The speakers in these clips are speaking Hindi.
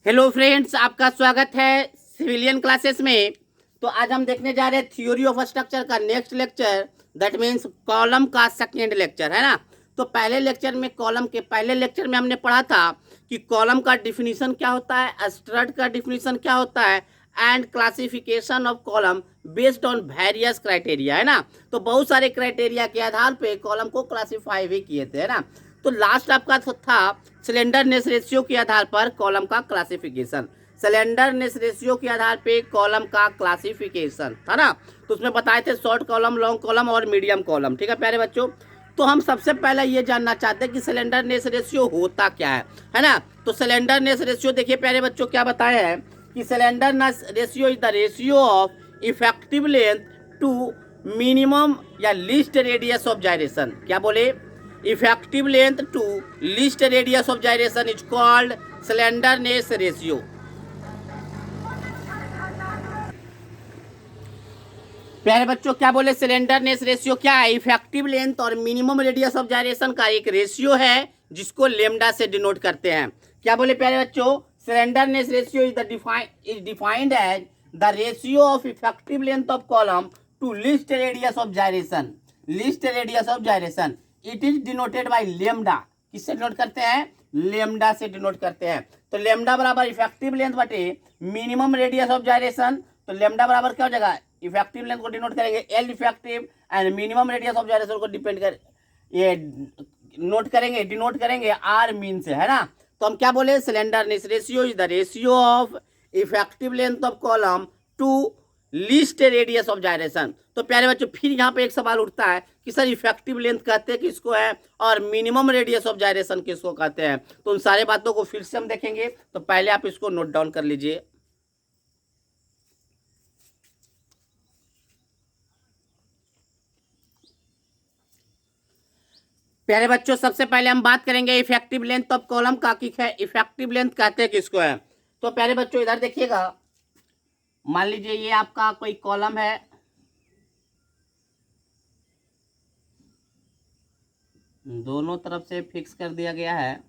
हेलो फ्रेंड्स, आपका स्वागत है सिविलियन क्लासेस में। तो आज हम देखने जा रहे हैं थ्योरी ऑफ स्ट्रक्चर का next lecture, that means column का सेकेंड लेक्चर, है ना। तो पहले लेक्चर में पहले लेक्चर में हमने पढ़ा था कि कॉलम का डिफिनीशन क्या होता है, स्ट्रक्ट का डिफिनीशन क्या होता है, and classification of column based on various criteria, है ना। तो बहुत सारे क्राइटेरिया के आधार पे कॉलम को क्लासीफाई भी किए थे, है ना। तो लास्ट आपका था सिलेंडरनेस रेशियो के आधार पर कॉलम का क्लासिफिकेशन, सिलेंडरनेस रेशियो के आधार पे कॉलम का क्लासिफिकेशन था ना। तो उसमें बताए थे शॉर्ट कॉलम, लॉन्ग कॉलम और मीडियम कॉलम, ठीक है प्यारे बच्चों। तो हम सबसे पहले ये जानना चाहते हैं कि सिलेंडरनेस रेशियो होता क्या है ना। तो सिलेंडरनेस रेशियो देखिए प्यारे बच्चों क्या बताया है कि slenderness ratio is the ratio of effective length to minimum या लीस्ट रेडियस ऑफ जायरेशन। क्या बोले? Effective length to least radius of gyration is called slenderness ratio. प्यारे बच्चों क्या बोले? स्लेंडरनेस रेशियो क्या है? इफेक्टिव लेंथ और मिनिमम रेडियस ऑफ जायरेशन का एक रेशियो है जिसको लेमडा से डिनोट करते हैं। क्या बोले प्यारे बच्चों? Slenderness ratio is defined as the ratio of effective length of column to least radius of gyration. Least radius of gyration it is denoted by lambda. किससे डिनोट करते हैं? लेमडा से डिनोट करते हैं। तो लेमडा बराबर इफेक्टिव लेंथ बटे मिनिमम रेडियस ऑफ जायरेशन। तो लेमडा बराबर क्या हो जाएगा? इफेक्टिव लेंथ को डिनोट करेंगे L effective and minimum radius of gyration को डिपेंड कर ये डिनोट करेंगे आर मीन से, है ना। तो हम क्या बोले? Slenderness ratio is the ratio of effective length of column to least radius of gyration. तो प्यारे बच्चों फिर यहाँ पे एक सवाल उठता है कि सर इफेक्टिव लेंथ कहते हैं किसको है और मिनिमम रेडियस ऑफ जायरेशन किसको कहते हैं। तो उन सारे बातों को फिर से हम देखेंगे। तो पहले आप इसको नोट डाउन कर लीजिए। प्यारे बच्चों सबसे पहले हम बात करेंगे इफेक्टिव लेंथ ऑफ कॉलम का कि इफेक्टिव लेंथ कहते हैं किसको है। तो प्यारे बच्चों इधर देखिएगा, मान लीजिए ये आपका कोई कॉलम है, दोनों तरफ से फिक्स कर दिया गया है,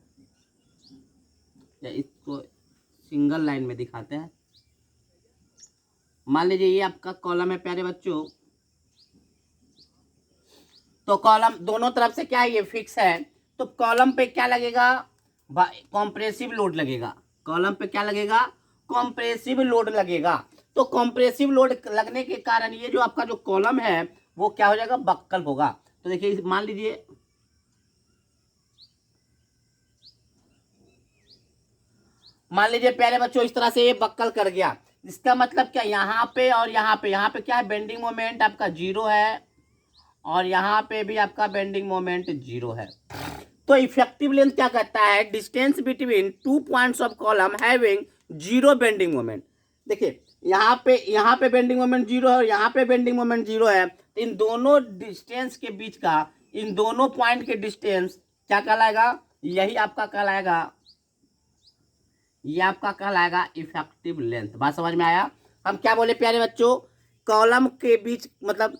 या इसको सिंगल लाइन में दिखाते हैं। मान लीजिए ये आपका कॉलम है प्यारे बच्चों, तो कॉलम दोनों तरफ से क्या है? ये फिक्स है। तो कॉलम पे क्या लगेगा? कॉम्प्रेसिव लोड लगेगा। कॉलम पे क्या लगेगा? कॉम्प्रेसिव लोड लगेगा। तो कॉम्प्रेसिव लोड लगने के कारण ये जो आपका जो कॉलम है वो क्या हो जाएगा? बक्कल होगा। तो देखिए मान लीजिए प्यारे बच्चों इस तरह से ये बक्कल कर गया। इसका मतलब क्या? यहाँ पे और यहाँ पे क्या है? बेंडिंग मोमेंट आपका जीरो है और यहाँ पे भी आपका बेंडिंग मोमेंट जीरो है। तो इफेक्टिव लेंथ क्या कहता है? Distance between two points of column having zero bending moment. देखिए यहाँ पे बेंडिंग मोमेंट जीरो है और यहाँ पे बेंडिंग मोमेंट जीरो है। तो इन दोनों डिस्टेंस के बीच का, इन दोनों पॉइंट के डिस्टेंस क्या कहलाएगा? यही आपका कहलाएगा, ये आपका कहलाएगा इफेक्टिव लेंथ। बात समझ में आया? हम क्या बोले प्यारे बच्चों? कॉलम के बीच मतलब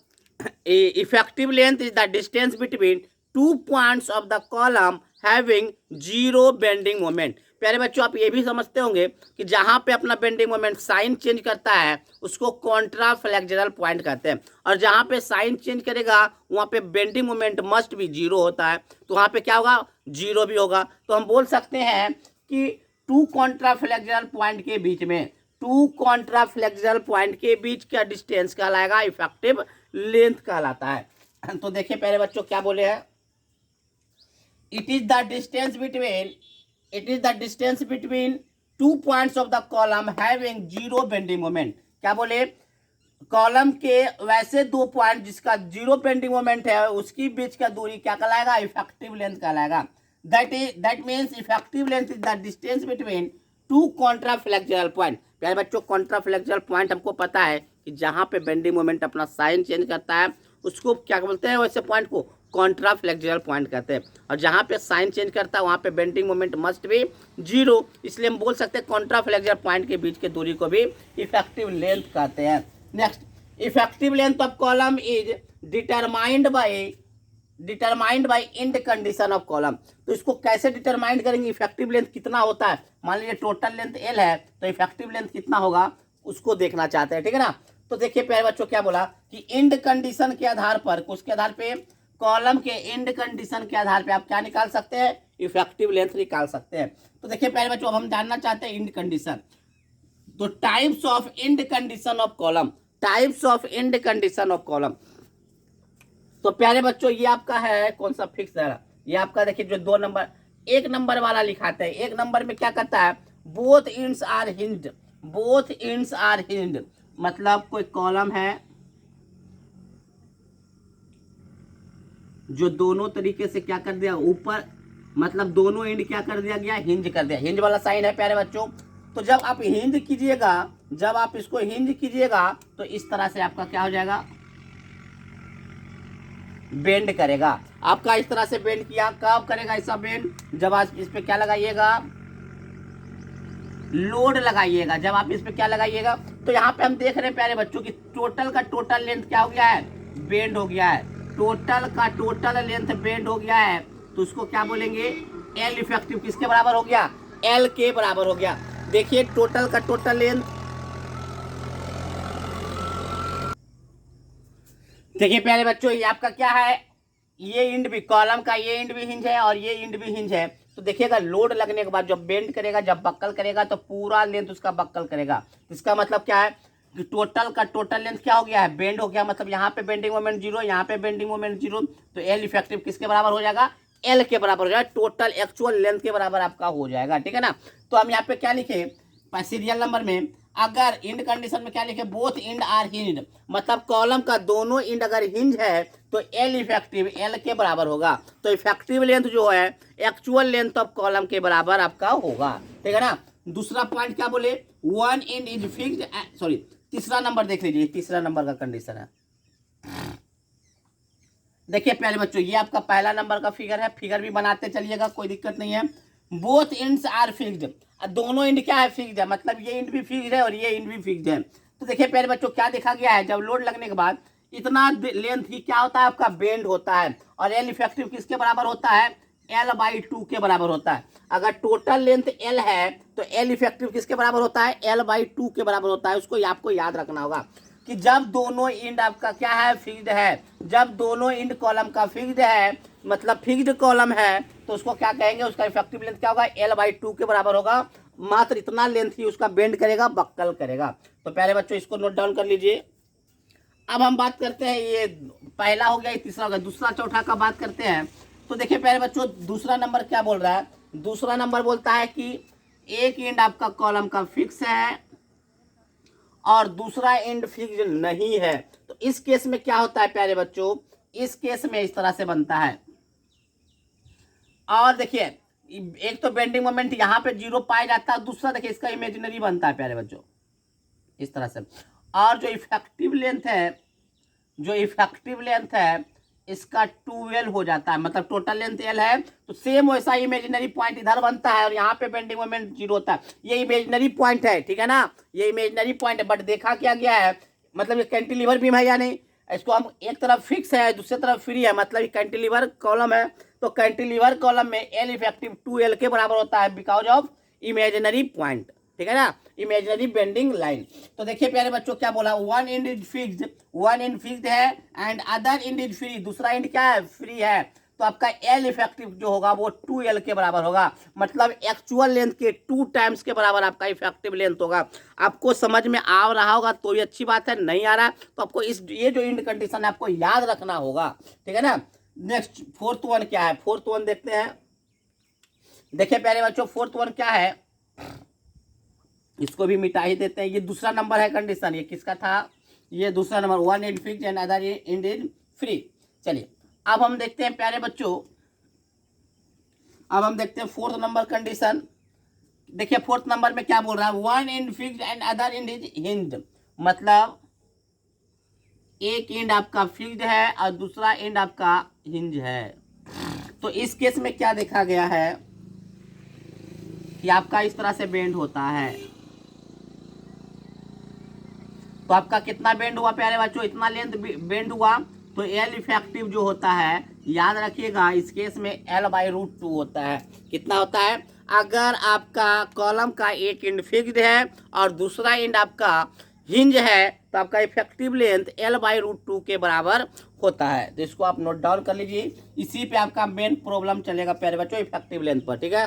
effective length is the distance between two points of the column having zero bending moment. प्यारे बच्चों आप ये भी समझते होंगे कि जहां पे अपना बेंडिंग मोमेंट साइन चेंज करता है उसको कॉन्ट्रा फ्लेक्सुरल पॉइंट कहते हैं, और जहां पे साइन चेंज करेगा वहां पे बेंडिंग मोमेंट मस्ट भी जीरो होता है। तो वहां पे क्या होगा? जीरो भी होगा। तो हम बोल सकते हैं कि टू कॉन्ट्रा फ्लेक्सुरल पॉइंट के बीच में, टू कॉन्ट्रा फ्लेक्सुरल पॉइंट के बीच का डिस्टेंस कहलाएगा इफेक्टिव लेंथ कहलाता है। तो देखिए प्यारे बच्चों क्या बोले हैं? It is the distance between two points of the column having zero bending moment. क्या बोले? कॉलम के वैसे दो पॉइंट जिसका जीरो बेंडिंग मोमेंट है उसकी बीच का दूरी क्या कहलाएगा? इफेक्टिव लेंथ कहलाएगा। That means effective length is the distance between two Contra flexural point. प्यारे बच्चों कॉन्ट्रा फ्लेक्सुरल पॉइंट हमको पता है कि जहां पे बेंडिंग मोमेंट अपना साइन चेंज करता है उसको क्या बोलते हैं? वैसे पॉइंट को कॉन्ट्रा फ्लेक्सुरल पॉइंट कहते हैं, और जहां पे साइन चेंज करता है वहां पे बेंडिंग मोमेंट मस्ट भी जीरो। इसलिए हम बोल सकते हैं कॉन्ट्रा फ्लेक्सुरल पॉइंट के बीच की दूरी को भी इफेक्टिव लेंथ कहते हैं। Next, effective length of column is determined by determined by end condition of column. तो इसको कैसे डिटरमाइंड करेंगे, इफेक्टिव लेंथ कितना होता है, मान लीजिए टोटल लेंथ एल है तो इफेक्टिव लेंथ कितना होगा उसको देखना चाहते हैं, ठीक है ना। तो देखिए प्यारे बच्चों क्या बोला कि इंड कंडीशन के आधार पर, उसके आधार पे, कॉलम के इंड कंडीशन के आधार पे आप क्या निकाल सकते हैं, इफेक्टिव लेंथ निकाल सकते हैं। तो देखिए प्यारे बच्चों अब हम जानना चाहते हैं इंड कंडीशन। तो types of end condition of column, types of end condition of column. तो प्यारे बच्चों ये आपका है कौन सा फिक्स है, ये आपका देखिए जो 2 नंबर 1 नंबर वाला लिखाते हैं, 1 नंबर में क्या कहता है, both ends are hinged, both ends are hinged, मतलब कोई कॉलम है जो दोनों तरीके से क्या कर दिया ऊपर, मतलब दोनों एंड क्या कर दिया गया, हिंज कर दिया, हिंज वाला साइन है प्यारे बच्चों। तो जब आप हिंज कीजिएगा, जब आप इसको हिंज कीजिएगा तो इस तरह से आपका क्या हो जाएगा, बेंड करेगा आपका, इस तरह से बेंड किया, कब करेगा ऐसा बेंड, जब आप इस पे क्या लगाइएगा, लोड लगाइएगा, जब आप इस पे क्या लगाइएगा। तो यहाँ पे हम देख रहे हैं प्यारे बच्चों की टोटल का टोटल लेंथ क्या हो गया है, बेंड हो गया है, टोटल का टोटल लेंथ बेंड हो गया है। तो उसको क्या बोलेंगे, एल इफेक्टिव किसके बराबर हो गया, एल के बराबर हो गया। देखिए टोटल का टोटल लेंथ, देखिए प्यारे बच्चों ये आपका क्या है, ये इंड भी, कॉलम का ये इंड भी हिंज है और ये इंड भी हिंज है। तो देखिएगा लोड लगने के बाद जब बेंड करेगा, जब बक्कल करेगा तो पूरा लेंथ उसका बक्कल करेगा। इसका मतलब क्या है कि टोटल का टोटल लेंथ क्या हो गया है, बेंड हो गया, मतलब यहाँ पे बेंडिंग मोमेंट 0, यहाँ पे बेंडिंग मोमेंट 0, तो एल इफेक्टिव किसके बराबर हो जाएगा, एल के बराबर हो जाएगा, टोटल एक्चुअल लेंथ के बराबर आपका हो जाएगा, ठीक है ना। तो हम यहाँ पे क्या लिखे सीरियल नंबर में, अगर इंड कंडीशन में क्या लिखे, बोथ इंड आर हिंज्ड, मतलब कॉलम का दोनों इंड अगर हिंज है तो एल इफेक्टिव एल के बराबर होगा। तो इफेक्टिव लेंथ जो है एक्चुअल लेंथ ऑफ कॉलम के बराबर आपका होगा, ठीक है ना। दूसरा पॉइंट क्या बोले, one end is fixed, sorry तीसरा नंबर देख लीजिए, तीसरा नंबर का कंडीशन है। देखिए प्यारे बच्चों ये आपका पहला नंबर का फिगर है, फिगर भी बनाते चलिएगा कोई दिक्कत नहीं है। बोथ इंड्स आर फिक्स्ड, दोनों इंड क्या है, फिक्स्ड है, मतलब ये इंड भी फिक्स्ड है और ये इंड भी फिक्स्ड है। तो देखिए प्यारे बच्चों क्या देखा गया है, जब लोड लगने के बाद इतना लेंथ ही क्या होता है आपका, बेंड होता है, और एल इफेक्टिव किसके बराबर होता है, L/2 के बराबर होता है। अगर टोटल लेंथ L है तो एल इफेक्टिव किसके बराबर होता है, L/2 के बराबर होता है। उसको आपको याद रखना होगा कि जब दोनों इंड आपका क्या है, फिक्स्ड है, जब दोनों इंड कॉलम का फिक्स्ड है, मतलब फिक्स्ड कॉलम है, तो उसको क्या कहेंगे, उसका इफेक्टिव लेंथ क्या होगा, L/2 के बराबर होगा। मात्र इतना लेंथ ही उसका बेंड करेगा, बक्कल करेगा। तो प्यारे बच्चों इसको नोट डाउन कर लीजिए। अब हम बात करते हैं, ये पहला हो गया, ये तीसरा हो गया, दूसरा चौथा का बात करते हैं। तो देखिए प्यारे बच्चों दूसरा नंबर क्या बोल रहा है, दूसरा नंबर बोलता है कि एक इंड आपका कॉलम का फिक्स है और दूसरा एंड फिक्स्ड नहीं है। तो इस केस में क्या होता है प्यारे बच्चों, इस केस में इस तरह से बनता है। और देखिए एक तो बेंडिंग मोमेंट यहाँ पे 0 पाया जाता है, दूसरा देखिए इसका इमेजिनरी बनता है प्यारे बच्चों इस तरह से। और जो इफेक्टिव लेंथ है, जो इफेक्टिव लेंथ है इसका 2L हो जाता है, मतलब टोटल लेंथ L है तो सेम वैसा इमेजिनरी पॉइंट इधर बनता है और यहाँ पे बेंडिंग मोमेंट 0 होता है। ये इमेजिनरी पॉइंट है, ठीक है ना, ये इमेजिनरी पॉइंट है, बट देखा क्या गया है, मतलब ये कैंटिलीवर बीम है या नहीं, इसको हम एक तरफ फिक्स है दूसरी तरफ फ्री है, मतलब ये कैंटिलीवर कॉलम है, तो कैंटिलीवर कॉलम में एल इफेक्टिव 2L के बराबर होता है बिकॉज ऑफ इमेजिनरी पॉइंट, ठीक है ना, इमेजिनरी बेंडिंग लाइन। तो देखिए प्यारे बच्चों क्या बोला, one end is fixed, one end fixed है end other end is free, दूसरा एंड क्या है, फ्री है। तो आपका एल इफेक्टिव जो होगा वो 2L के बराबर होगा, मतलब एक्चुअल लेंथ के 2 टाइम्स के बराबर आपका इफेक्टिव लेंथ होगा। आपको समझ में आ रहा होगा तो ये अच्छी बात है, नहीं आ रहा तो आपको इस ये जो इंड कंडीशन है आपको याद रखना होगा, ठीक है ना। नेक्स्ट फोर्थ वन क्या है, फोर्थ वन देखते हैं। देखिए प्यारे बच्चों फोर्थ वन क्या है, इसको भी मिटा ही देते हैं। ये दूसरा नंबर है कंडीशन, ये किसका था, ये दूसरा number, one end fixed and other end is free. चलिए अब हम देखते हैं प्यारे बच्चों, अब हम देखते हैं फोर्थ नंबर कंडीशन। देखिए फोर्थ नंबर में क्या बोल रहा है, one end fixed and other end is hinged, मतलब एक एंड आपका फिक्स्ड है और दूसरा एंड आपका हिंज है। तो इस केस में क्या देखा गया है कि आपका इस तरह से बेंड होता है। तो आपका कितना बेंड हुआ प्यारे बच्चों, इतना लेंथ बेंड हुआ, तो एल इफेक्टिव जो होता है, याद रखिएगा इस केस में L/√2 होता है। कितना होता है? अगर आपका कॉलम का एक एंड फिक्स्ड है और दूसरा एंड आपका हिंज है तो आपका इफेक्टिव लेंथ L/√2 के बराबर होता है। तो इसको आप नोट डाउन कर लीजिए, इसी पे आपका मेन प्रॉब्लम चलेगा प्यारे बच्चों, इफेक्टिव लेंथ पर। ठीक है,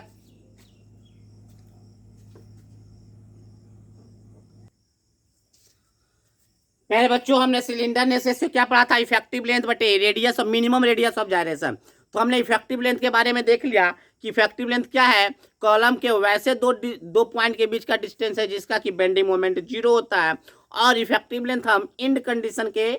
पहले बच्चों हमने सिलेंडर ने से क्या पढ़ा था? इफेक्टिव लेंथ बटे रेडियस और मिनिमम रेडियस ऑफ जायरेशन। तो हमने इफेक्टिव लेंथ के बारे में देख लिया कि इफेक्टिव लेंथ क्या है, कॉलम के वैसे दो पॉइंट के बीच का डिस्टेंस है जिसका कि बेंडिंग मोमेंट 0 होता है। और इफेक्टिव लेंथ हम इंड कंडीशन के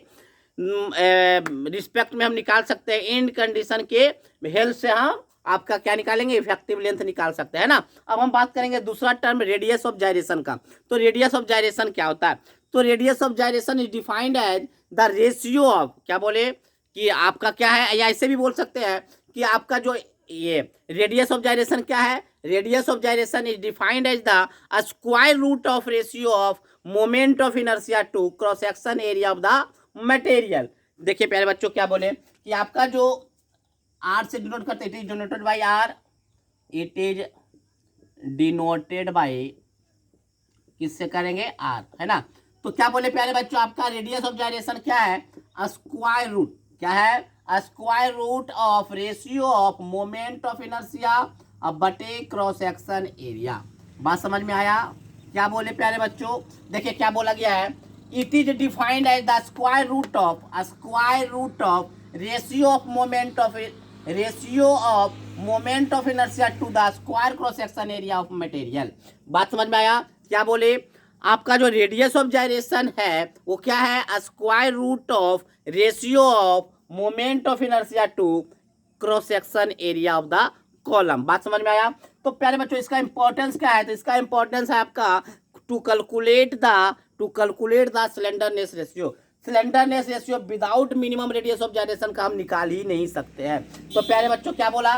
रिस्पेक्ट में हम निकाल सकते हैं, इंड कंडीशन के हेल्प से हम आपका क्या निकालेंगे? इफेक्टिव लेंथ निकाल सकते हैं ना। अब हम बात करेंगे दूसरा टर्म रेडियस ऑफ जायरेशन का। तो रेडियस ऑफ जायरेशन क्या होता है? तो radius of gyration is defined as the ratio of, क्या बोले कि आपका क्या है, या ऐसे भी बोल सकते हैं कि आपका जो ये रेडियस ऑफ जायरेशन क्या है? Radius of gyration is defined as the square root of ratio of moment of inertia to cross section area of the material. देखिए प्यारे बच्चों क्या बोले कि आपका जो आर से डिनोट करते हैं, it is denoted by R, it is denoted by किससे करेंगे? आर, है ना। तो क्या बोले प्यारे बच्चों, आपका रेडियस ऑफ जायरेशन क्या है? स्क्वायर रूट, क्या है? Square root of ratio of moment of inertia बटे क्रॉस सेक्शन एरिया। बात समझ में आया? क्या बोले प्यारे बच्चों, देखिए क्या बोला गया है, it is defined as the square root of ratio of moment of inertia to the square cross section area of material. बात समझ में आया? क्या बोले, आपका जो रेडियस ऑफ जायरेशन है वो क्या है? Square root of ratio of moment of inertia to cross section area of the column. बात समझ में आया? तो प्यारे बच्चों इसका इंपॉर्टेंस क्या है? तो इसका इंपॉर्टेंस है आपका to calculate the slenderness ratio without minimum radius of gyration का हम निकाल ही नहीं सकते हैं। तो प्यारे बच्चों क्या बोला?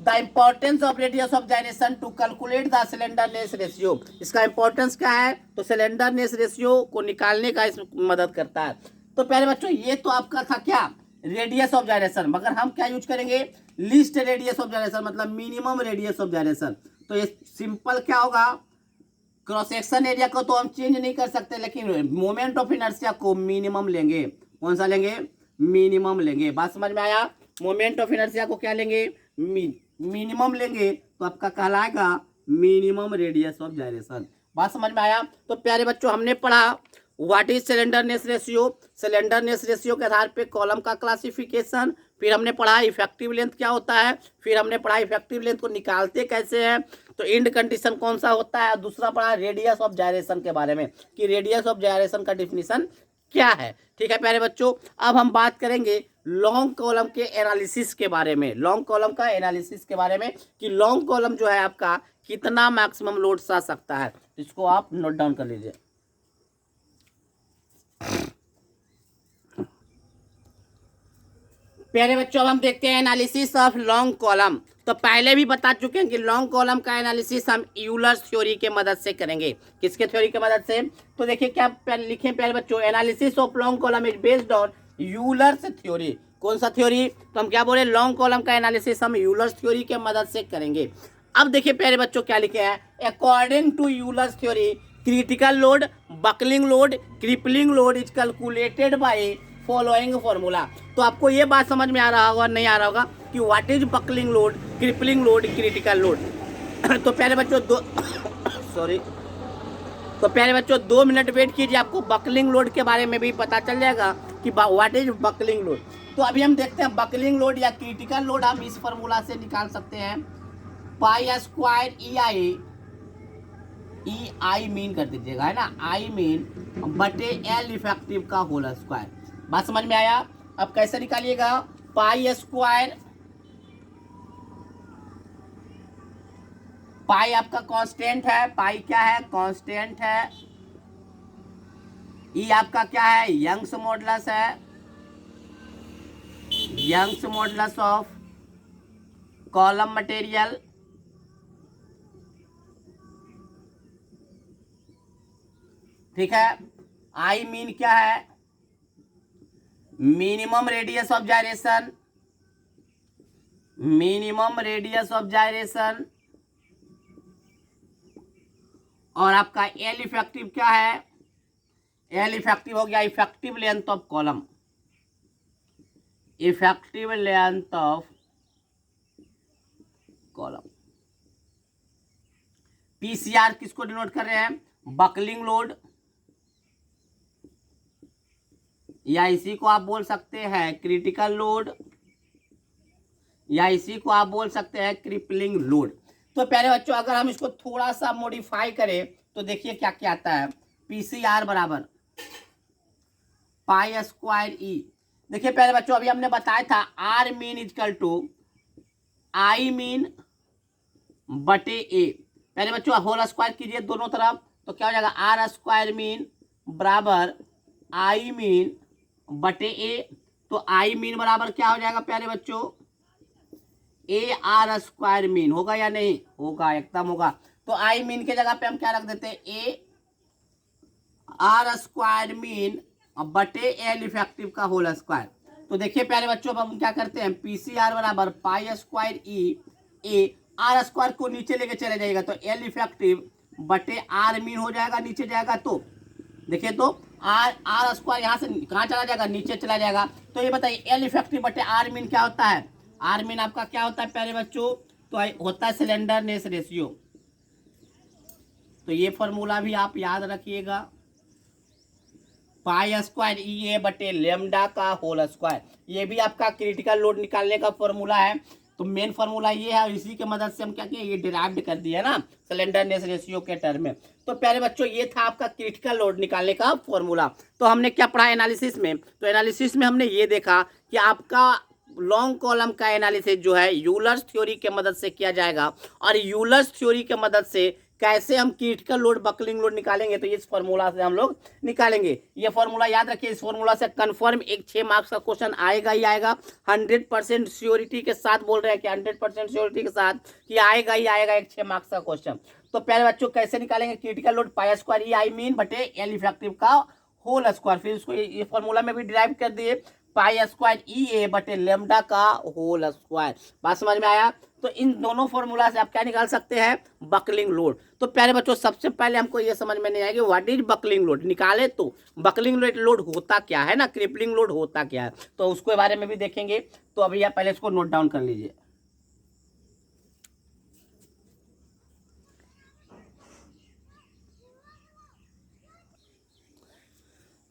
The importance of radius of gyration to calculate the slenderness ratio. इसका इंपॉर्टेंस क्या है? तो सिलेंडरनेस रेशियो को निकालने का इस मदद करता है। तो प्यारे बच्चों ये तो आपका था क्या? रेडियस ऑफ जायरेशन, मगर हम क्या यूज करेंगे? लीस्ट रेडियस ऑफ जायरेशन, मतलब मिनिमम रेडियस ऑफ जायरेशन। तो ये सिंपल क्या होगा? क्रॉस सेक्शन एरिया को तो हम चेंज नहीं कर सकते, लेकिन मोमेंट ऑफ इनर्शिया को मिनिमम लेंगे। कौन सा लेंगे? मिनिमम लेंगे। बात समझ में आया? मोमेंट ऑफ इनर्शिया को क्या लेंगे? मिनिमम लेंगे, तो आपका कहलाएगा मिनिमम रेडियस ऑफ जायरेशन। बात समझ में आया? तो प्यारे बच्चों हमने पढ़ा what is slenderness ratio, slenderness ratio के आधार पे कॉलम का क्लासिफिकेशन, फिर हमने पढ़ा इफेक्टिव लेंथ क्या होता है, फिर हमने पढ़ा इफेक्टिव लेंथ को निकालते कैसे हैं, तो इंड कंडीशन कौन सा होता है, दूसरा पढ़ा रेडियस ऑफ जायरेशन के बारे में कि रेडियस ऑफ जायरेशन का डिफिनीशन क्या है। ठीक है प्यारे बच्चों, अब हम बात करेंगे लॉन्ग कॉलम के एनालिसिस के बारे में, लॉन्ग कॉलम का एनालिसिस के बारे में कि लॉन्ग कॉलम जो है आपका कितना मैक्सिमम लोड सह सकता है। इसको आप नोट डाउन कर लीजिए। प्यारे बच्चों अब हम देखते हैं एनालिसिस ऑफ लॉन्ग कॉलम। तो पहले भी बता चुके हैं कि लॉन्ग कॉलम का एनालिसिस हम यूलर्स थ्योरी के मदद से करेंगे। किसके थ्योरी के मदद से? तो देखिए क्या लिखें प्यारे बच्चों, analysis of long column is based on Euler's theory. कौन सा थ्योरी? तो हम क्या बोले, लॉन्ग कॉलम का एनालिसिस हम यूलर्स थ्योरी के मदद से करेंगे। अब देखिए प्यारे बच्चों क्या लिखे हैं, according to Euler's theory critical load, buckling load, crippling load is calculated by following formula. तो आपको ये बात समझ में आ रहा होगा, नहीं आ रहा होगा कि what is buckling load, crippling load, critical load. तो प्यारे बच्चों तो प्यारे बच्चों 2 मिनट वेट कीजिए, आपको बकलिंग लोड के बारे में भी पता चल जाएगा कि व्हाट इज बकलिंग लोड। तो अभी हम देखते हैं बकलिंग लोड या क्रिटिकल लोड हम इस फॉर्मूला से निकाल सकते हैं, pi square E I mean कर दीजिएगा, है ना, आई मीन बटे एल इफेक्टिव का होल स्क्वायर। बात समझ में आया? अब कैसे निकालिएगा, पाई स्क्वायर, पाई आपका कांस्टेंट है, पाई क्या है? कांस्टेंट है। ई आपका क्या है? यंग्स मॉडुलस है, Young's modulus of column material. ठीक है, आई मीन क्या है? Minimum radius of gyration, minimum radius of gyration, और आपका एल इफेक्टिव क्या है, एल इफेक्टिव हो गया effective length of column, effective length of column. PCR किसको डिनोट कर रहे हैं, बकलिंग लोड, या इसी को आप बोल सकते हैं क्रिटिकल लोड, या इसी को आप बोल सकते हैं क्रिपलिंग लोड। तो प्यारे बच्चों अगर हम इसको थोड़ा सा मॉडिफाई करें तो देखिए क्या क्या आता है, पीसीआर बराबर पाई स्क्वायर ई। देखिए प्यारे बच्चों अभी हमने बताया था R mean is equal to I mean बटे ए। प्यारे बच्चों होल स्क्वायर कीजिए दोनों तरफ, तो क्या हो जाएगा, आर स्क्वायर मीन बराबर आई मीन बटे ए। तो आई मीन बराबर क्या हो जाएगा प्यारे बच्चों, ए आर स्क्वायर मीन, होगा या नहीं, होगा, एकदम होगा। तो आई मीन के जगह पे हम क्या रख देते हैं, ए आर स्क्वायर मीन बटे एल इफेक्टिव का होल स्क्वायर। तो देखिए प्यारे बच्चों अब हम क्या करते हैं, पीसीआर बराबर pi square E, A R square को नीचे लेके चले जाएगा तो एल इफेक्टिव बटे आर मीन हो जाएगा, नीचे जाएगा तो देखिए तो आर स्क्वायर यहाँ से कहाँ चला जाएगा, नीचे चला जाएगा। तो ये बताइए एल इफेक्टिव बटे आर मीन क्या होता है, आर मीन आपका क्या होता है प्यारे बच्चों, तो होता है सिलेंडरनेस रेशियो। तो ये फॉर्मूला भी आप याद रखिएगा, पाई स्क्वायर ई ए बटे लेमडा का होल स्क्वायर। ये भी आपका क्रिटिकल लोड निकालने का फॉर्मूला है। तो मेन फॉर्मूला ये है, इसी के मदद से हम क्या किए, ये डिराइव्ड कर दिया ना सिलेंडरनेस रेशियो के टर्म में। तो प्यारे बच्चों ये था आपका क्रिटिकल लोड निकालने का फॉर्मूला। तो हमने क्या पढ़ा एनालिसिस में, तो एनालिसिस में हमने ये देखा कि आपका लॉन्ग कॉलम का एनालिसिस जो है यूलर्स थ्योरी के मदद से किया जाएगा, और यूलर्स थ्योरी के मदद से कैसे हम क्रिटिकल लोड बकलिंग लोड निकालेंगे, तो इस फॉर्मूला से हम लोग निकालेंगे। ये फॉर्मूला याद रखिए, इस फॉर्मूला से कंफर्म एक 6 मार्क्स का क्वेश्चन आएगा ही आएगा। 100% श्योरिटी के साथ बोल रहे हैं कि 100% श्योरिटी के साथ कि आएगा ही आएगा एक 6 मार्क्स का क्वेश्चन। तो प्यारे बच्चों कैसे निकालेंगे क्रिटिकल लोड, पाई स्क्वायर ई आई मीन बटे एल इफेक्टिव का होल स्क्वायर, फिर इसको ये फॉर्मूला में भी डिराइव कर दिए, पाई स्क्वायर ई ए बटे लेमडा का होल स्क्वायर। बात समझ में आया। तो इन दोनों फॉर्मूला से आप क्या निकाल सकते हैं, बकलिंग लोड। तो प्यारे बच्चों सबसे पहले हमको ये समझ में नहीं आएगी व्हाट इज बकलिंग लोड, निकाले तो बकलिंग लोड होता क्या है ना, क्रिपलिंग लोड होता क्या है, तो उसके बारे में भी देखेंगे। तो अभी आप पहले इसको नोट डाउन कर लीजिए।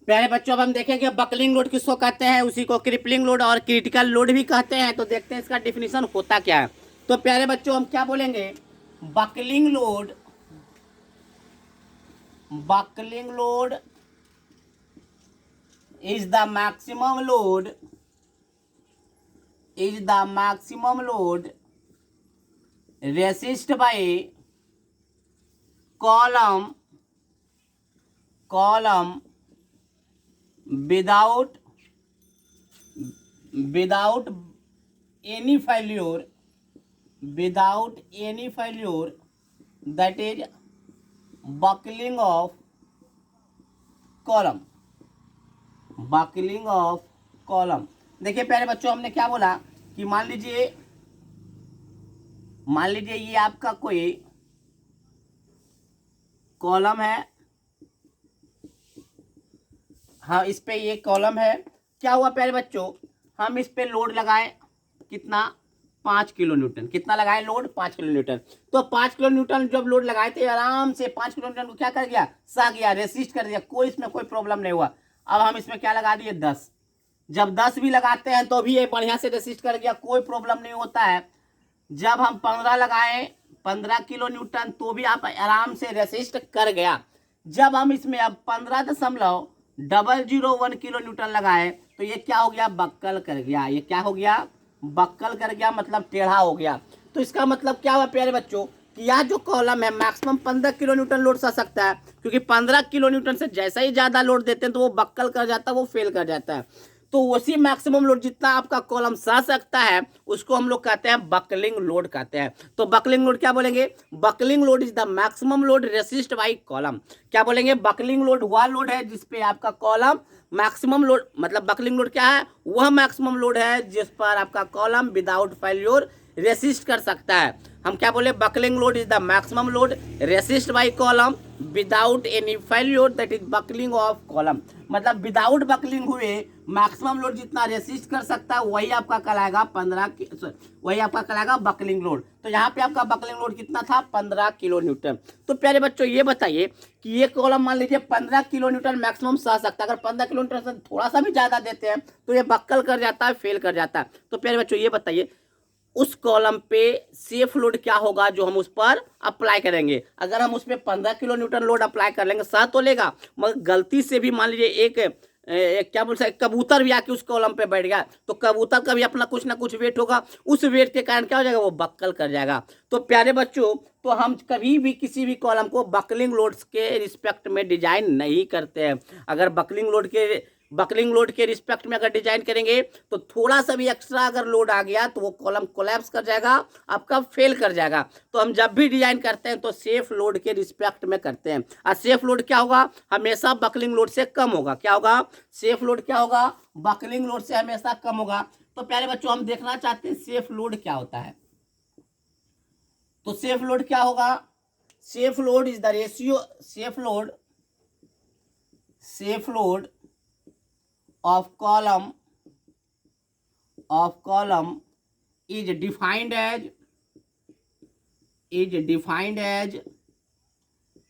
प्यारे बच्चों अब हम देखेंगे बकलिंग लोड किसको कहते हैं, उसी को क्रिपलिंग लोड और क्रिटिकल लोड भी कहते हैं। तो देखते हैं इसका डिफिनीशन होता क्या है। तो प्यारे बच्चों हम क्या बोलेंगे, buckling load, buckling load is the maximum load, is the maximum load resist by column, column without any failure, without any failure, that is buckling of column, buckling of column। देखिए प्यारे बच्चों हमने क्या बोला कि मान लीजिए ये आपका कोई कॉलम है, हाँ इस पे ये कॉलम है। क्या हुआ प्यारे बच्चों, हम इस पे लोड लगाए कितना, 5 किलो न्यूटन, कितना लगाए लोड, 5 किलो न्यूटन। तो 5 किलो न्यूटन जब लोड लगाए थे आराम से 5 किलो न्यूटन को क्या कर गया, सह गया, रेसिस्ट कर दिया, कोई इसमें कोई प्रॉब्लम नहीं हुआ। अब हम इसमें क्या लगा दिए 10, जब 10 भी लगाते हैं तो भी ये बढ़िया से रेसिस्ट कर गया, कोई प्रॉब्लम नहीं होता है। जब हम 15 लगाए, 15 किलो न्यूटन, तो भी आप आराम से रेसिस्ट कर गया। जब हम इसमें अब 15.001 किलो न्यूटन लगाए तो ये क्या हो गया, बक्कल कर गया। ये क्या हो गया, बक्कल कर गया, मतलब टेढ़ा हो गया। तो इसका मतलब क्या हुआ प्यारे बच्चों कि यह जो कॉलम है मैक्सिमम 15 किलो न्यूटन लोड सह सकता है, क्योंकि 15 किलो न्यूटन से जैसा ही ज़्यादा लोड देते हैं तो वो बक्कल कर जाता है, वो फेल कर जाता है। तो उसी मैक्सिमम लोड जितना आपका कॉलम सह सकता है उसको हम लोग कहते हैं बकलिंग लोड कहते हैं। तो बकलिंग लोड क्या बोलेंगे, buckling load is the maximum load resist by column. क्या बोलेंगे, बकलिंग लोड वह लोड है जिसपे आपका कॉलम मैक्सिमम लोड मतलब बकलिंग लोड क्या है, वह मैक्सिमम लोड है जिस पर आपका कॉलम विदाउट फेल्योर रेसिस्ट कर सकता है। हम क्या बोले, buckling load is the maximum load resist by column without any failure, that is buckling of column. मतलब विदाउट बकलिंग हुए मैक्सिमम लोड जितना रेसिस्ट कर सकता है वही आपका कहलाएगा वही आपका कहलाएगा बकलिंग लोड। तो यहाँ पे आपका बकलिंग लोड कितना था, 15 किलो न्यूटन। तो प्यारे बच्चों ये बताइए कि ये कॉलम मान लीजिए 15 किलो न्यूटन मैक्सिमम सह सकता है, अगर 15 किलो न्यूटन से थोड़ा सा भी ज्यादा देते हैं तो ये बक्कल कर जाता है, फेल कर जाता है। तो प्यारे बच्चों ये बताइए उस कॉलम पे सेफ लोड क्या होगा जो हम उस पर अप्लाई करेंगे। अगर हम उस पर 15 किलो न्यूटन लोड अप्लाई कर लेंगे सह तो लेगा, मगर गलती से भी मान लीजिए एक क्या बोल सकते कबूतर भी आके उस कॉलम पे बैठ गया तो कबूतर का भी अपना कुछ ना कुछ वेट होगा, उस वेट के कारण क्या हो जाएगा, वो बक्कल कर जाएगा। तो प्यारे बच्चों तो हम कभी भी किसी भी कॉलम को बकलिंग लोड्स के रिस्पेक्ट में डिजाइन नहीं करते हैं। अगर बकलिंग लोड के रिस्पेक्ट में अगर डिजाइन करेंगे तो थोड़ा सा भी एक्स्ट्रा अगर लोड आ गया तो वो कॉलम कोलैप्स कर जाएगा, आपका फेल कर जाएगा। तो हम जब भी डिजाइन करते हैं तो सेफ लोड के रिस्पेक्ट में करते हैं। और सेफ लोड क्या होगा, हमेशा बकलिंग लोड से कम होगा। क्या होगा, सेफ लोड क्या होगा, बकलिंग लोड से हमेशा कम होगा। तो प्यारे बच्चों हम देखना चाहते हैं सेफ लोड क्या होता है। तो सेफ लोड क्या होगा, safe load is the ratio, safe load of column is defined as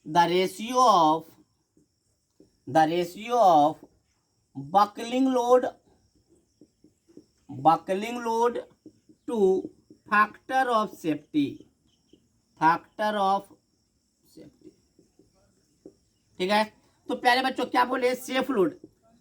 the ratio of buckling load to factor of safety, ठीक है। तो प्यारे बच्चों क्या बोले, सेफ लोड,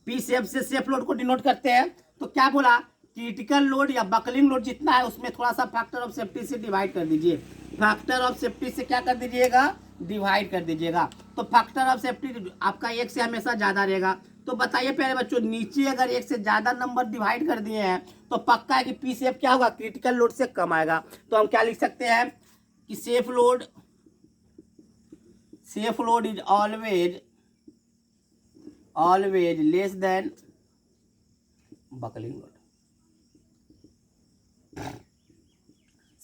पी सेफ से सेफ लोड को डिनोट करते हैं। तो क्या बोला, क्रिटिकल लोड या बकलिंग लोड जितना है उसमें थोड़ा सा फैक्टर ऑफ सेफ्टी से डिवाइड कर दीजिए। फैक्टर ऑफ सेफ्टी से क्या कर दीजिएगा, डिवाइड कर दीजिएगा। तो फैक्टर ऑफ सेफ्टी आपका 1 से हमेशा ज्यादा रहेगा। तो बताइए प्यारे बच्चों नीचे अगर 1 से ज्यादा नंबर डिवाइड कर दिए हैं तो पक्का है कि पी सेफ क्या होगा, क्रिटिकल लोड से कम आएगा। तो हम क्या लिख सकते हैं कि safe load is always less than buckling load.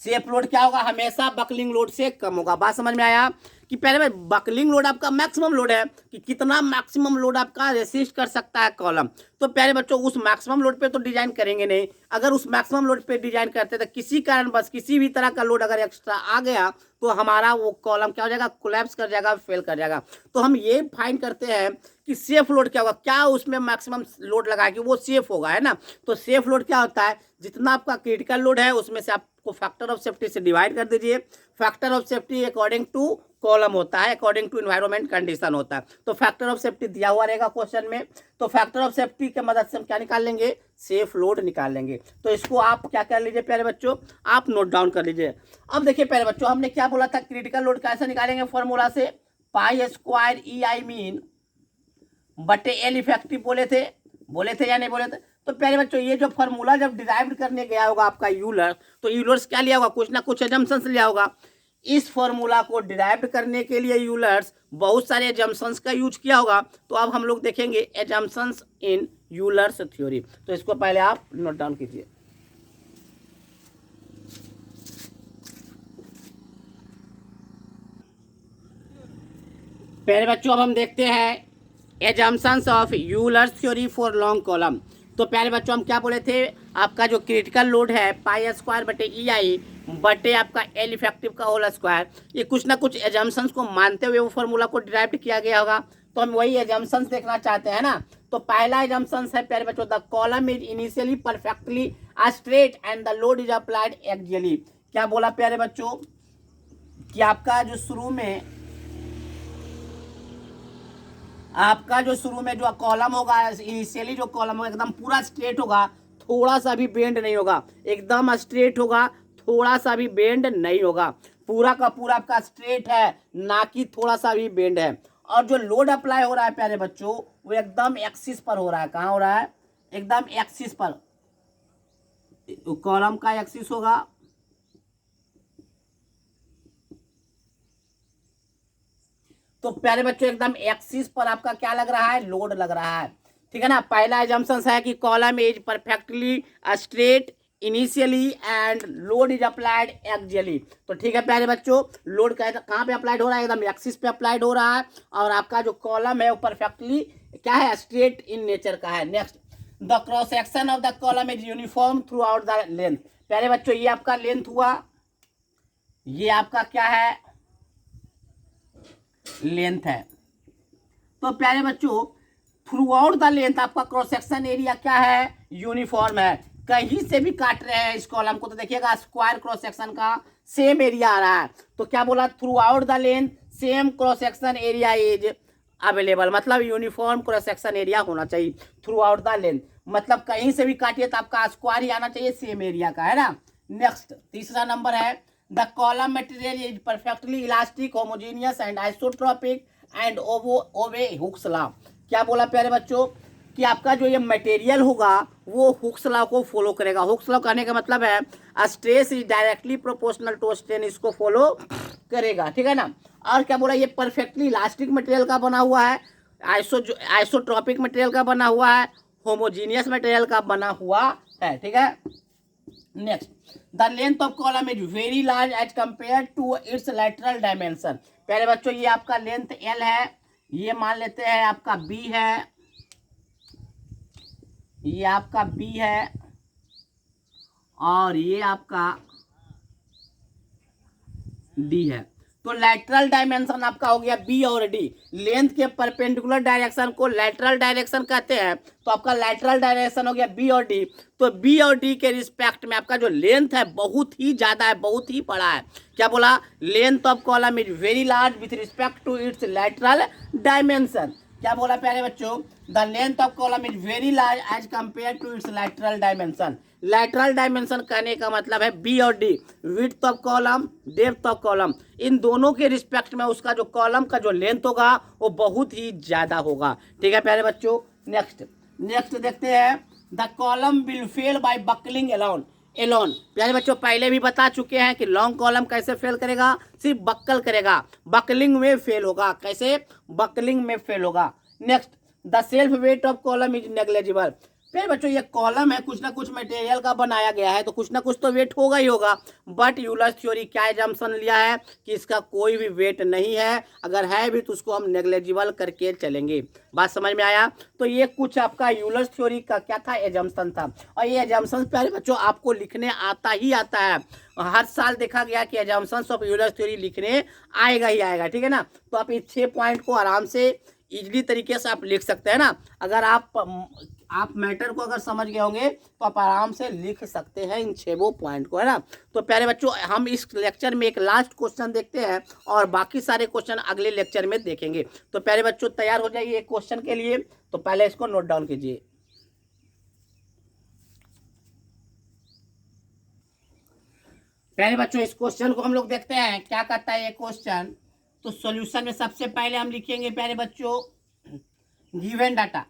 Safe load क्या होगा, हमेशा बकलिंग लोड से कम होगा। बात समझ में आया कि पहले बकलिंग लोड आपका मैक्सिमम लोड है कि कितना मैक्सिमम लोड आपका रेसिस्ट कर सकता है कॉलम। तो प्यारे बच्चों उस मैक्सिमम लोड पे तो डिजाइन करेंगे नहीं। अगर उस मैक्सिमम लोड पे डिजाइन करते तो किसी कारण बस किसी भी तरह का लोड अगर एक्स्ट्रा आ गया तो हमारा वो कॉलम क्या हो जाएगा, कोलैप्स कर जाएगा, फेल कर जाएगा। तो हम ये फाइंड करते हैं कि सेफ लोड क्या होगा, क्या उसमें मैक्सिमम लोड लगा कि वो सेफ होगा, है ना। तो सेफ लोड क्या होता है, जितना आपका क्रिटिकल लोड है उसमें से आपको फैक्टर ऑफ सेफ्टी से डिवाइड कर दीजिए। Factor of safety according to column होता है, अकॉर्डिंग टू एनवायरमेंट कंडीशन होता है। तो फैक्टर ऑफ सेफ्टी दिया हुआ रहेगा क्वेश्चन में। तो फैक्टर ऑफ सेफ्टी के मदद से हम क्या निकाल लेंगे, सेफ लोड निकाल लेंगे। तो इसको आप क्या कर लीजिए प्यारे बच्चों, आप नोट डाउन कर लीजिए। अब देखिए प्यारे बच्चों हमने क्या बोला था, क्रिटिकल लोड कैसे निकालेंगे, फॉर्मूला से पाई स्क्वायर ई आई मीन बटे एल इफेक्टिव बोले थे या नहीं बोले थे। तो प्यारे बच्चों ये जो फॉर्मूला जब डिराइव करने गया होगा आपका यूलर, तो यूलर्स क्या लिया होगा, कुछ ना कुछ एजम्पशंस लिया होगा। इस फॉर्मूला को डिराइव करने के लिए यूलर्स बहुत सारे एजम्पशंस का यूज किया होगा। तो अब हम लोग देखेंगे एजम्पशंस इन यूलर्स थ्योरी। तो इसको पहले आप नोट डाउन कीजिए। प्यारे बच्चों अब हम देखते हैं assumptions of Euler's theory for long column. तो प्यारे बच्चों हम क्या बोले थे, आपका जो क्रिटिकल लोड है पाई स्क्वायर बटे ई आई बटे आपका एल इफेक्टिव का होल स्क्वायर, ये कुछ ना कुछ एजम्पशंस को मानते हुए वो फॉर्मूला को डिराइव किया गया होगा। तो हम वही एजम्पशंस देखना चाहते हैं ना। तो पहला एजम्पशंस है प्यारे बच्चों, the column is initially perfectly straight and the load is applied axially. क्या बोला प्यारे बच्चों कि आपका जो शुरू में जो कॉलम होगा, इनिशियली जो कॉलम होगा एकदम पूरा स्ट्रेट होगा, थोड़ा सा भी बेंड नहीं होगा, एकदम स्ट्रेट होगा, थोड़ा सा भी बेंड नहीं होगा, पूरा का पूरा आपका स्ट्रेट है, ना कि थोड़ा सा भी बेंड है। और जो लोड अप्लाई हो रहा है प्यारे बच्चों वो एकदम एक्सिस पर हो रहा है। कहाँ हो रहा है, एकदम एक्सिस पर, कॉलम का एक्सिस होगा, तो प्यारे बच्चों एकदम एक्सिस पर आपका क्या लग रहा है, लोड लग रहा है। ठीक है ना। पहला एजम्पशन है कि column is perfectly straight initially and load is applied axially. तो ठीक है प्यारे बच्चों, लोड कहाँ पे अप्लाइड हो रहा है, एकदम एक्सिस पे अप्लाइड हो रहा है, और आपका जो कॉलम है वो परफेक्टली क्या है, स्ट्रेट इन नेचर का है। Next, the cross section of the column is uniform through out the length. प्यारे बच्चों ये आपका लेंथ हुआ, ये आपका क्या है, लेंथ है। तो प्यारे बच्चों थ्रू आउट द लेंथ आपका क्रॉस सेक्शन एरिया क्या है, यूनिफॉर्म है। कहीं से भी काट रहे हैं इस कॉलम को तो देखिएगा स्क्वायर क्रॉस सेक्शन का सेम एरिया आ रहा है। तो क्या बोला, through out the length same cross section area is available, मतलब यूनिफॉर्म क्रॉस सेक्शन एरिया होना चाहिए थ्रू आउट द लेंथ, मतलब कहीं से भी काटिए तो आपका स्क्वायर ही आना चाहिए सेम एरिया का, है ना। नेक्स्ट तीसरा नंबर है, the column material is perfectly elastic homogeneous and isotropic and ओबे हुक्स लॉ। क्या बोला प्यारे बच्चों कि आपका जो ये मटेरियल होगा वो हुक्स लॉ को फॉलो करेगा। हुक्स लॉ कहने का मतलब है stress is directly proportional to strain, इसको फॉलो करेगा, ठीक है ना। और क्या बोला, ये परफेक्टली इलास्टिक मटेरियल का बना हुआ है, आइसोट्रोपिक मटेरियल का बना हुआ है, होमोजीनियस मटेरियल का बना हुआ है, ठीक है। Next, the length of column is very large as compare to its lateral dimension. प्यारे बच्चों ये आपका लेंथ एल है, ये मान लेते हैं आपका बी है, ये आपका बी है, और ये आपका डी है। तो लैटरल डायमेंशन आपका हो गया बी और डी। लेंथ के परपेंडिकुलर डायरेक्शन को लैटरल डायरेक्शन कहते हैं, तो आपका लैटरल डायरेक्शन हो गया बी और डी। तो बी और डी के रिस्पेक्ट में आपका जो लेंथ है बहुत ही ज़्यादा है, बहुत ही बड़ा है। क्या बोला, length of column is very large with respect to its lateral dimension. क्या बोला प्यारे बच्चों, the length of column is very large as compare to its lateral dimension. Lateral dimension कहने का मतलब है बी और D, width of column, depth of column, इन दोनों के रिस्पेक्ट में उसका जो कॉलम का जो लेंथ होगा वो बहुत ही ज़्यादा होगा, ठीक है प्यारे बच्चों। नेक्स्ट देखते हैं, the column will fail by buckling alone. प्यारे बच्चों पहले भी बता चुके हैं कि लॉन्ग कॉलम कैसे फेल करेगा, सिर्फ बक्कल करेगा, बकलिंग में फेल होगा। कैसे, बकलिंग में फेल होगा। Next, the self weight of column is negligible. फिर बच्चों ये कॉलम है, कुछ ना कुछ मटेरियल का बनाया गया है, तो कुछ ना कुछ तो वेट होगा ही होगा। बट यूलर्स थ्योरी क्या एजम्पशन लिया है कि इसका कोई भी वेट नहीं है, अगर है भी तो उसको हम नेग्लेजिबल करके चलेंगे। बात समझ में आया। तो ये कुछ आपका यूलर्स थ्योरी का क्या था, एजम्पशन था। और ये एजम्पशन प्यारे बच्चों आपको लिखने आता ही आता है, हर साल देखा गया कि एजम्पशंस ऑफ यूलर्स थ्योरी लिखने आएगा ही आएगा, ठीक है ना। तो आप इस 6 पॉइंट को आराम से इजली तरीके से आप लिख सकते हैं ना। अगर आप मैटर को अगर समझ गए होंगे तो आप आराम से लिख सकते हैं इन 6 पॉइंट को, है ना। तो प्यारे बच्चों हम इस लेक्चर में एक लास्ट क्वेश्चन देखते हैं और बाकी सारे क्वेश्चन अगले लेक्चर में देखेंगे। तो प्यारे बच्चों तैयार हो जाइए एक क्वेश्चन के लिए। तो पहले इसको नोट डाउन कीजिए। प्यारे बच्चों इस क्वेश्चन को हम लोग देखते हैं क्या कहता है ये क्वेश्चन। तो सॉल्यूशन में सबसे पहले हम लिखेंगे प्यारे बच्चों गिवन डाटा।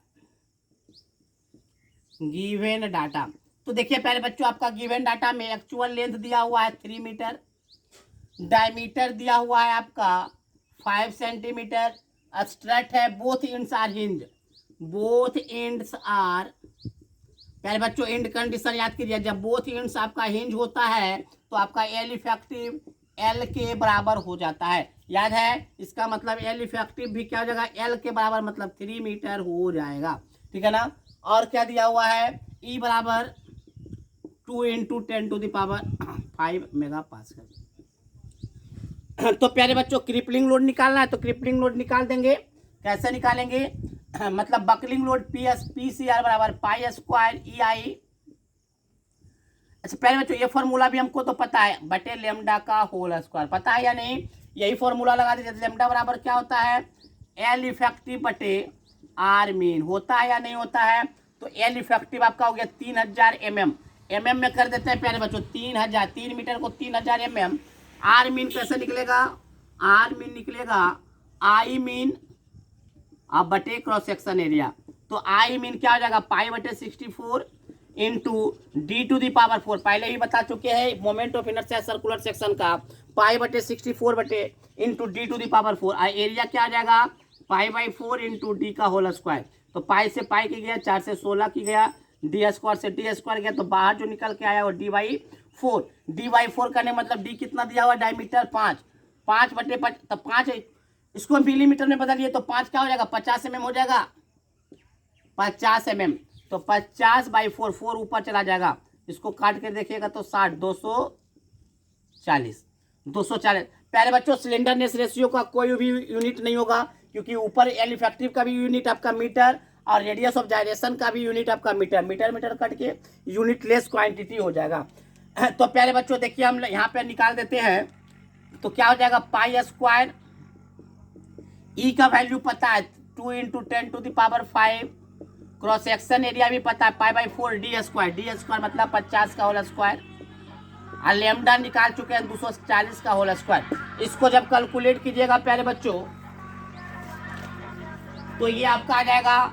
तो देखिए प्यारे बच्चों आपका गिवन डाटा में एक्चुअल लेंथ दिया हुआ है 3 मीटर, डायमीटर दिया हुआ है आपका 5 सेंटीमीटर, स्ट्रेट है, बोथ एंड्स आर हिंज, प्यारे बच्चों एंड कंडीशन याद कीजिए, जब बोथ एंड्स आपका हिंज होता है तो आपका एल इफेक्टिव एल के बराबर हो जाता है। याद है, इसका मतलब एल इफेक्टिव भी क्या हो जाएगा, एल के बराबर, मतलब 3 मीटर हो जाएगा, ठीक है ना। और क्या दिया हुआ है, ई बराबर 2 × 10⁵ मेगापास्कल। तो प्यारे बच्चों क्रिपलिंग लोड निकालना है, तो क्रिपलिंग लोड निकाल देंगे। कैसे निकालेंगे, मतलब बकलिंग लोड पी/सी/आर बराबर π² अच्छा प्यारे बच्चों ये फॉर्मूला भी हमको तो पता है, बटे लेमडा का होल स्क्वायर, पता है या नहीं। यही फॉर्मूला लगा दीजिए। लेमडा बराबर क्या होता है, एल इफेक्टिव बटे आर मीन, होता है या नहीं होता है। तो एल इफेक्टिव आपका हो गया 3000 mm में कर देते हैं प्यारे बच्चों 3000, 3 मीटर को 3000 mm। आर मीन कैसे निकलेगा, आर मीन निकलेगा आई मीन अब बटे क्रॉस सेक्शन एरिया। तो आई मीन क्या हो जाएगा, π/64 × d⁴ पहले ही बता चुके हैं moment of inertia circular section का, π/64 × d⁴। एरिया क्या आ जाएगा, π/4 × d का होल स्क्वायर। तो पाई से पाई की गया, 4 से 16 की गया, डी स्क्वायर से डी स्क्वायर गया, तो बाहर जो निकल के आया वो dy4। dy4 करने मतलब डी कितना दिया हुआ डायमीटर 5, 5/5, तो 5 इसको मिलीमीटर में बदलिए तो 5 क्या हो जाएगा 50 mm हो जाएगा, 50 mm। तो 50/4, 4 ऊपर चला जाएगा, इसको काट के देखिएगा तो 60, 240। पहले बच्चों सिलेंडरनेस रेशियो का कोई भी यूनिट नहीं होगा, क्योंकि ऊपर एल इफेक्टिव का भी यूनिट आपका मीटर और रेडियस ऑफ जायरेशन का भी यूनिट आपका मीटर, मीटर कट के यूनिट लेस क्वांटिटी हो जाएगा। तो पहले बच्चों देखिए हम यहाँ पे निकाल देते हैं, तो क्या हो जाएगा पाई स्क्वायर, ई का वैल्यू पता है 2 × 10⁵, क्रॉस सेक्शन एरिया भी पता है π/4 डी स्क्वायर मतलब 50 का होल स्क्वायर, और लेमडा निकाल चुके हैं 240 का होल स्क्वायर। इसको जब कैलकुलेट कीजिएगा प्यारे बच्चों तो ये आपका आ जाएगा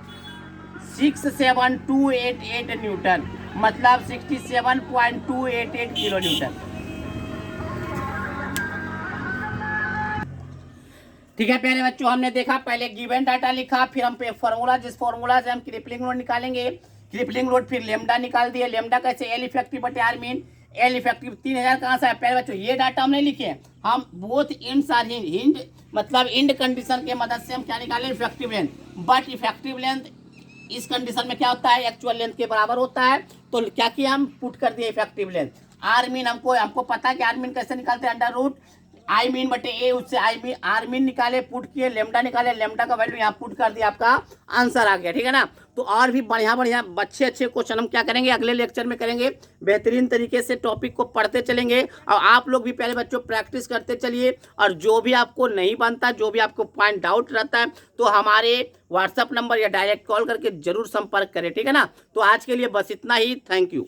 67288 न्यूटन, मतलब 67.288 किलो न्यूटन। ठीक है प्यारे बच्चों, हमने देखा पहले गिवन डाटा लिखा, फिर हम पे फॉर्मूला, जिस फॉर्मूला से हम क्रिपलिंग लोड निकालेंगे, क्रिपलिंग लोड, फिर लेमडा निकाल दिए, लेमडा कैसे एल इफेक्टिव बटे आर मीन, एल इफेक्टिव 3000 कहाँ से है प्यारे बच्चों, ये डाटा हमने लिखे, हम बोथ इंड्स आर हिंज मतलब इंड कंडीशन के मदद से हम क्या निकालें effective length, but effective length इस कंडीशन में क्या होता है एक्चुअल लेंथ के बराबर होता है। तो क्या किया हम पुट कर दिए इफेक्टिव लेंथ, आर मीन हमको पता है कि आर मीन कैसे निकालते हैं, अंडर रूट आई मीन बटे ए, उससे आर मीन निकाले, पुट किए, लेमडा निकाले, लेमडा का वैल्यू यहाँ पुट कर दिया, आपका आंसर आ गया। ठीक है ना। तो और भी बढ़िया अच्छे क्वेश्चन हम क्या करेंगे अगले लेक्चर में करेंगे, बेहतरीन तरीके से टॉपिक को पढ़ते चलेंगे, और आप लोग भी पहले बच्चों प्रैक्टिस करते चलिए, और जो भी आपको नहीं बनता, जो भी आपको पॉइंट डाउट रहता है तो हमारे व्हाट्सअप नंबर या डायरेक्ट कॉल करके जरूर संपर्क करें। ठीक है ना। तो आज के लिए बस इतना ही, थैंक यू।